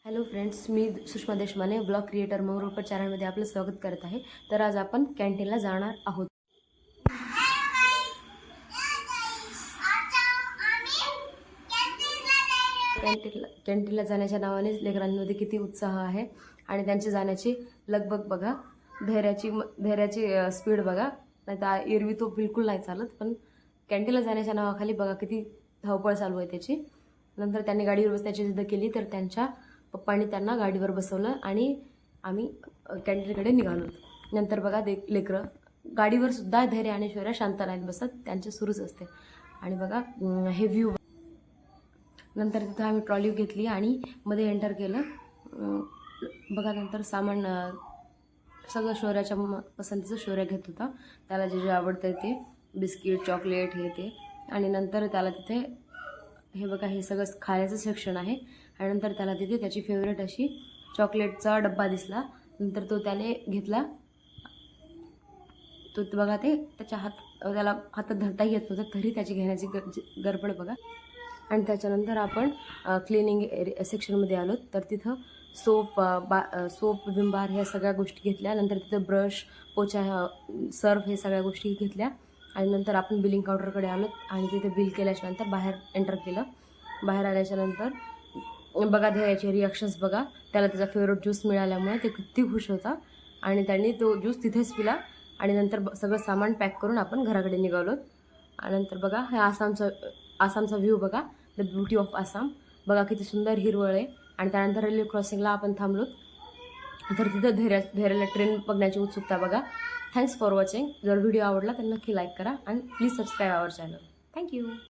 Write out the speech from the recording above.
Hello friends, मी Sushma Deshmane blog creator मंगरुळकर चॅनलमध्ये आपलं स्वागत करत आहे. तर आज आपण कॅन्टीनला जाणार आहोत. कॅन्टीनला जाण्याच्या नावाने लेकरांमध्ये किती उत्साह आहे आणि त्यांची जाण्याची लगबग बघा, धैर्याची स्पीड बघा. नाही तर एरवी तो बिलकुल नाही चालत, पण कॅन्टीनला जाण्याच्या नावाखाली बघा किती धावपळ चालू आहे त्याची. नंतर त्यांनी गाडीवर बसण्याची जिद्द केली, तर त्यांच्या पप्पांनी त्यांना गाडीवर बसवलं आणि आम्ही कॅन्टीनकडे निघालो. नंतर बघा लेकरं गाडीवर सुद्धा धैर्य आणि शौर्य शांत नाहीत बसत, त्यांचे सुरूच असते. आणि बघा हे व्ह्यू. नंतर तिथं आम्ही ट्रॉली घेतली आणि मध्ये एंटर केलं. बघा नंतर सामान सगळं शौर्याच्या पसंतीचं शौर्य घेत होता. त्याला जे जे आवडतं ते बिस्किट, चॉकलेट हे ते. आणि नंतर त्याला तिथे हे बघा हे सगळं खाण्याचं सेक्शन आहे. आणि नंतर त्याला तिथे त्याची फेवरेट अशी चॉकलेटचा डब्बा दिसला. नंतर तो त्याने घेतला. तो बघा ते त्याला हातात धरताही येत नव्हतं, तरी त्याची घेण्याची गडबड बघा. आणि त्याच्यानंतर आपण क्लिनिंग सेक्शनमध्ये आलो. तर तिथं सोप विम बार ह्या सगळ्या गोष्टी घेतल्या. नंतर तिथं ब्रश, पोछा, सर्फ हे सगळ्या गोष्टी घेतल्या. आणि नंतर आपण बिलिंग काउंटरकडे आलो आणि तिथे बिल केल्याच्या नंतर बाहेर एंटर केलं. बाहेर आल्याच्या नंतर बघा याचे रिॲक्शन्स बघा. त्याला त्याचा फेवरेट ज्यूस मिळाल्यामुळे ते किती खुश होता आणि त्यांनी तो ज्यूस तिथेच पिला. आणि नंतर सगळं सामान पॅक करून आपण घराकडे निघालो. आणि नंतर बघा हे आसामचा व्ह्यू बघा, द ब्युटी ऑफ आसाम. बघा किती सुंदर हिरवळ आहे. आणि त्यानंतर रेल्वे क्रॉसिंगला आपण थांबलो. तर तिथं धैर्याला ट्रेन बघण्याची उत्सुकता बघा. Thanks for watching. जर व्हिडिओ आवडला तर नक्की लाईक करा आणि please subscribe our channel. Thank you.